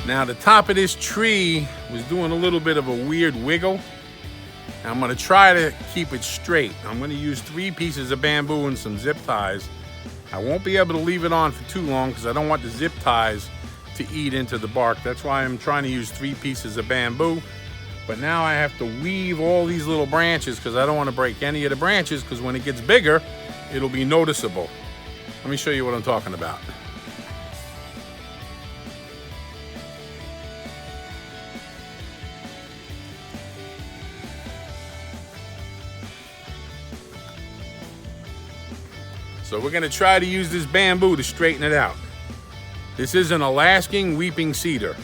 Now the top of this tree was doing a little bit of a weird wiggle. I'm gonna try to keep it straight. I'm gonna use 3 pieces of bamboo and some zip ties. I won't be able to leave it on for too long because I don't want the zip ties to eat into the bark. That's why I'm trying to use 3 pieces of bamboo. But now I have to weave all these little branches because I don't want to break any of the branches, because when it gets bigger, it'll be noticeable. Let me show you what I'm talking about. So we're gonna try to use this bamboo to straighten it out. This is an Alaskan weeping cedar.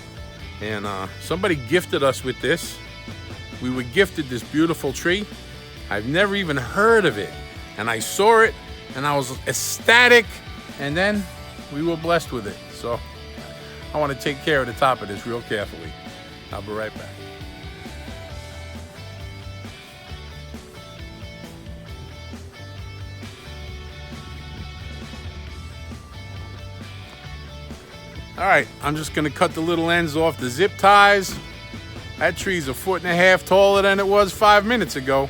And somebody gifted us with this. We were gifted this beautiful tree. I've never even heard of it. And I saw it and I was ecstatic. And then we were blessed with it. So I wanna take care of the top of this real carefully. I'll be right back. All right, I'm just gonna cut the little ends off the zip ties. That tree's 1.5 feet taller than it was 5 minutes ago.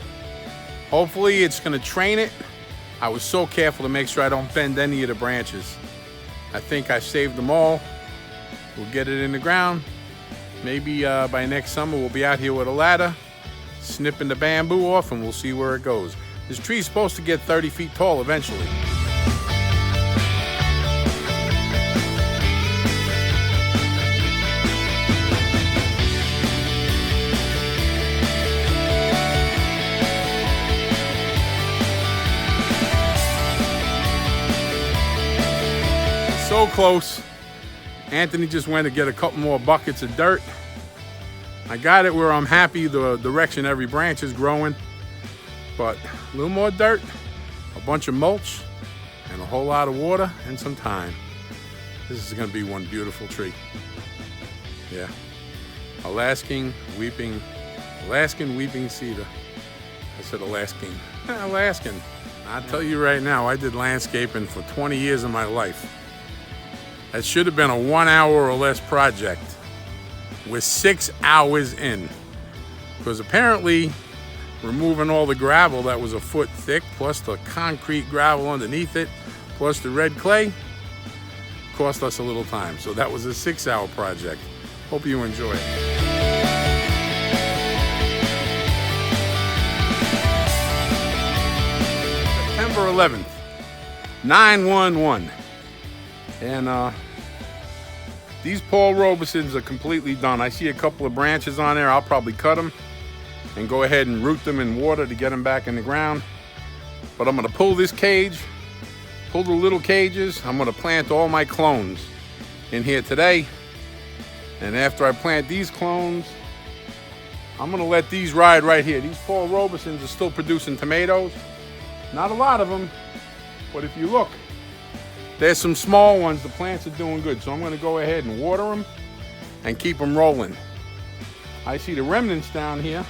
Hopefully it's gonna train it. I was so careful to make sure I don't bend any of the branches. I think I saved them all. We'll get it in the ground. Maybe by next summer we'll be out here with a ladder, snipping the bamboo off, and we'll see where it goes. This tree's supposed to get 30 feet tall eventually. So close. Anthony just went to get a couple more buckets of dirt. I got it where I'm happy the direction every branch is growing, but a little more dirt, a bunch of mulch, and a whole lot of water and some time. This is gonna be one beautiful tree. Yeah, Alaskan weeping cedar. I said Alaskan. Alaskan. I'll tell you right now, I did landscaping for 20 years of my life. That should have been a 1 hour or less project. We're 6 hours in. Because apparently, removing all the gravel that was 1 foot thick, plus the concrete gravel underneath it, plus the red clay, cost us a little time. So that was a 6-hour project. Hope you enjoy it. September 11th, 9/11. And these Paul Robesons are completely done. I see a couple of branches on there. I'll probably cut them and go ahead and root them in water to get them back in the ground. But I'm gonna pull this cage, pull the little cages. I'm gonna plant all my clones in here today. And after I plant these clones, I'm gonna let these ride right here. These Paul Robesons are still producing tomatoes. Not a lot of them, but if you look, there's some small ones. The plants are doing good. So I'm gonna go ahead and water them and keep them rolling. I see the remnants down here.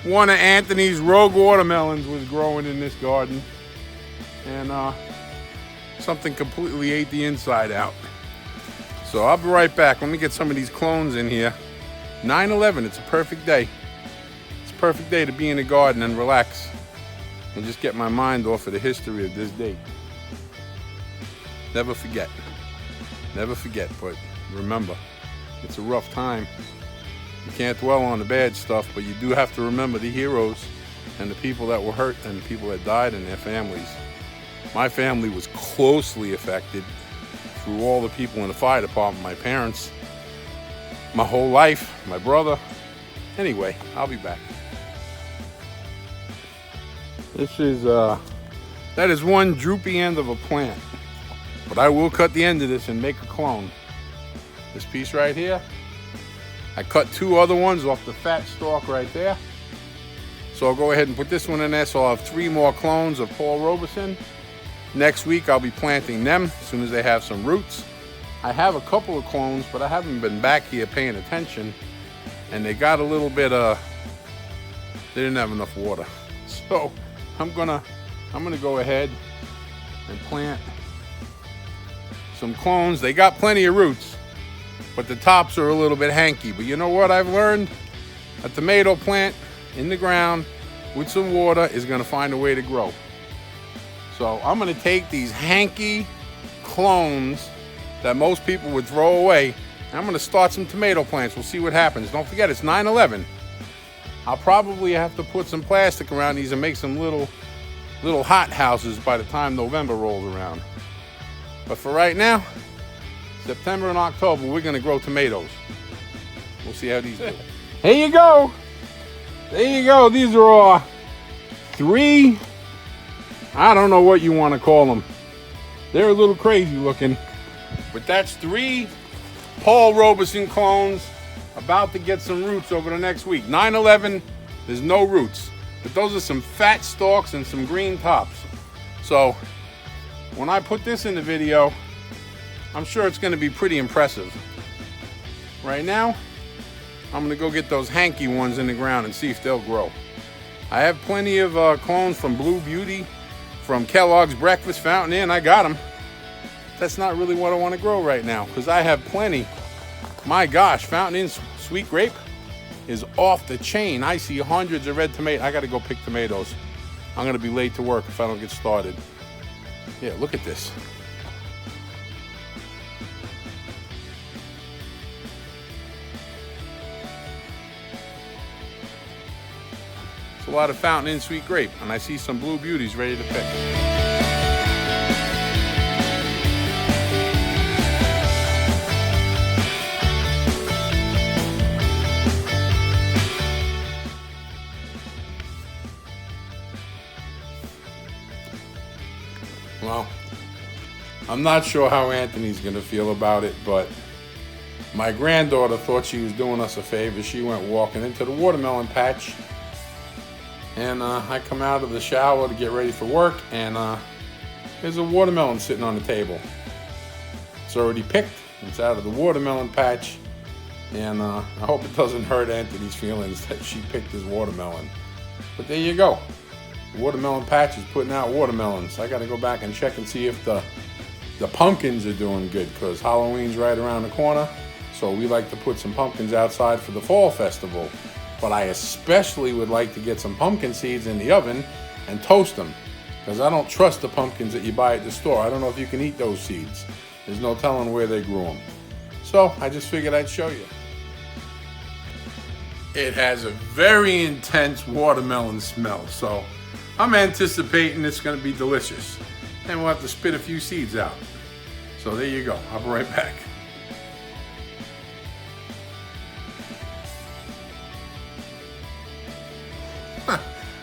One of Anthony's rogue watermelons was growing in this garden. And something completely ate the inside out. So I'll be right back. Let me get some of these clones in here. 9/11, it's a perfect day. Perfect day to be in the garden and relax and just get my mind off of the history of this date. Never forget, but remember, it's a rough time. You can't dwell on the bad stuff, but you do have to remember the heroes and the people that were hurt and the people that died and their families. My family was closely affected through all the people in the fire department, my parents, my whole life, my brother. Anyway, I'll be back. This is, that is one droopy end of a plant. But I will cut the end of this and make a clone. This piece right here, I cut 2 other ones off the fat stalk right there. So I'll go ahead and put this one in there, so I'll have 3 more clones of Paul Robeson. Next week I'll be planting them as soon as they have some roots. I have a couple of clones, but I haven't been back here paying attention. And they got a little bit they didn't have enough water. So I'm gonna go ahead and plant some clones. They got plenty of roots, but the tops are a little bit hanky. But you know what I've learned? A tomato plant in the ground with some water is gonna find a way to grow. So I'm gonna take these hanky clones that most people would throw away, and I'm gonna start some tomato plants. We'll see what happens. Don't forget, it's 9/11. I'll probably have to put some plastic around these and make some little hot houses by the time November rolls around. But for right now, September and October, we're gonna grow tomatoes. We'll see how these do. Here you go. There you go. These are all 3, I don't know what you want to call them. They're a little crazy looking, but that's 3 Paul Robeson clones about to get some roots over the next week. 9/11, there's no roots, but those are some fat stalks and some green tops. So when I put this in the video, I'm sure it's going to be pretty impressive. Right now, I'm going to go get those hanky ones in the ground and see if they'll grow. I have plenty of clones from Blue Beauty, from Kellogg's Breakfast Fountain Inn. I got them. That's not really what I want to grow right now because I have plenty. My gosh, Fountain Inn Sweet Grape is off the chain. I see hundreds of red tomatoes. I got to go pick tomatoes. I'm going to be late to work if I don't get started. Yeah, look at this. It's a lot of Fountain Inn Sweet Grape, and I see some Blue Beauties ready to pick. Well, I'm not sure how Anthony's gonna feel about it, but my granddaughter thought she was doing us a favor. She went walking into the watermelon patch, and I come out of the shower to get ready for work, and there's a watermelon sitting on the table. It's already picked. It's out of the watermelon patch, and I hope it doesn't hurt Anthony's feelings that she picked his watermelon. But there you go. The watermelon patch is putting out watermelons. I got to go back and check and see if the pumpkins are doing good, because Halloween's right around the corner. So we like to put some pumpkins outside for the fall festival. But I especially would like to get some pumpkin seeds in the oven and toast them, because I don't trust the pumpkins that you buy at the store. I don't know if you can eat those seeds. There's no telling where they grew them. So I just figured I'd show you. It has a very intense watermelon smell, so I'm anticipating it's going to be delicious. And we'll have to spit a few seeds out. So there you go. I'll be right back.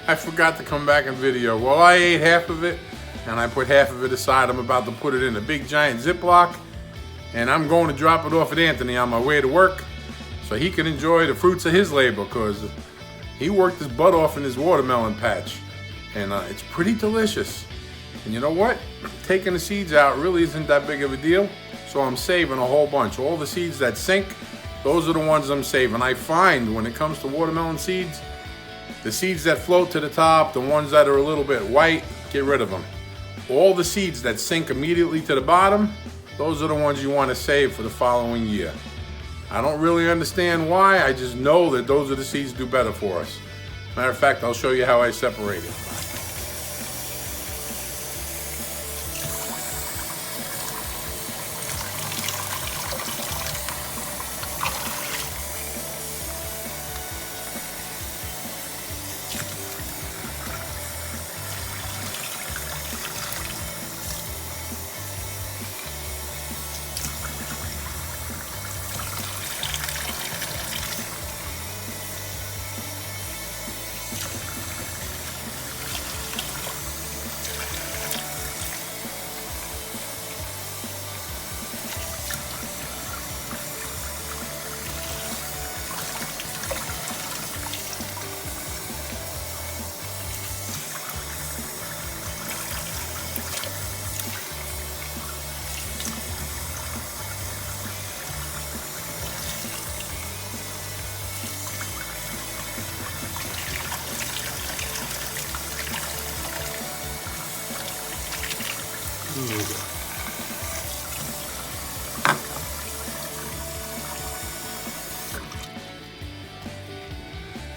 I forgot to come back and video. Well, I ate half of it, and I put half of it aside. I'm about to put it in a big giant Ziploc, and I'm going to drop it off at Anthony on my way to work so he can enjoy the fruits of his labor, because he worked his butt off in his watermelon patch, and it's pretty delicious. And you know what? Taking the seeds out really isn't that big of a deal, so I'm saving a whole bunch. All the seeds that sink, those are the ones I'm saving. I find when it comes to watermelon seeds, the seeds that float to the top, the ones that are a little bit white, get rid of them. All the seeds that sink immediately to the bottom, those are the ones you want to save for the following year. I don't really understand why, I just know that those are the seeds do better for us. Matter of fact, I'll show you how I separate it.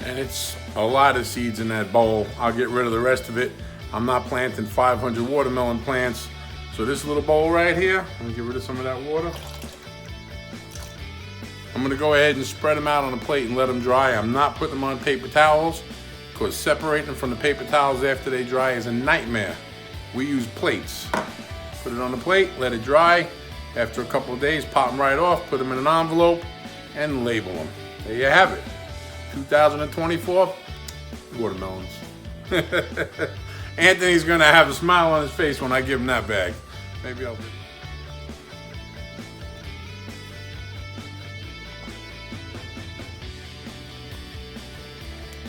And it's a lot of seeds in that bowl. I'll get rid of the rest of it. I'm not planting 500 watermelon plants. So this little bowl right here, I'm gonna get rid of some of that water. I'm gonna go ahead and spread them out on a plate and let them dry. I'm not putting them on paper towels because separating them from the paper towels after they dry is a nightmare. We use plates. Put it on the plate, let it dry. After a couple of days, pop them right off, put them in an envelope, and label them. There you have it. 2024 watermelons. Anthony's gonna have a smile on his face when I give him that bag. Maybe I'll do.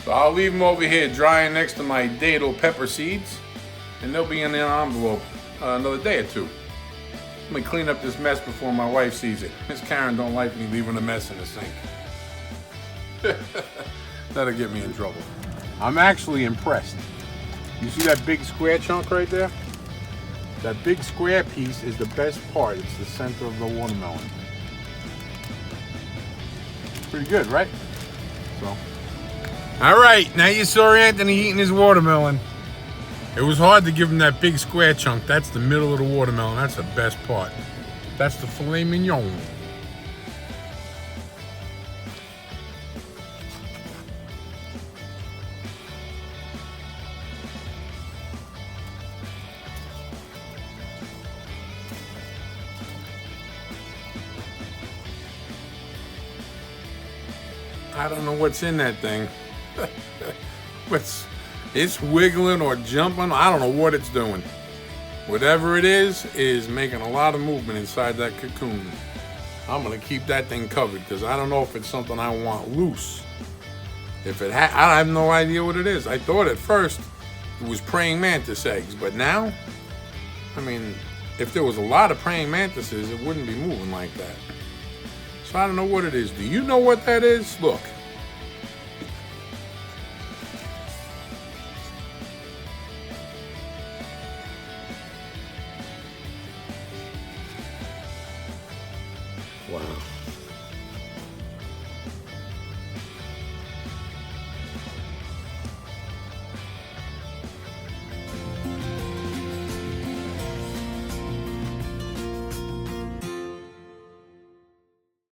So I'll leave them over here drying next to my dado pepper seeds, and they'll be in an envelope another day or two. Let me clean up this mess before my wife sees it. Miss Karen don't like me leaving a mess in the sink. That'll get me in trouble. I'm actually impressed. You see that big square chunk right there? That big square piece is the best part. It's the center of the watermelon. Pretty good, right? So. All right, now you saw Anthony eating his watermelon. It was hard to give him that big square chunk. That's the middle of the watermelon. That's the best part. That's the filet mignon. I don't know what's in that thing. It's wiggling or jumping. I don't know what it's doing. Whatever it is making a lot of movement inside that cocoon. I'm gonna keep that thing covered because I don't know if it's something I want loose. If it I have no idea what it is. I thought at first it was praying mantis eggs, but now, I mean, if there was a lot of praying mantises, it wouldn't be moving like that. So I don't know what it is. Do you know what that is? Look.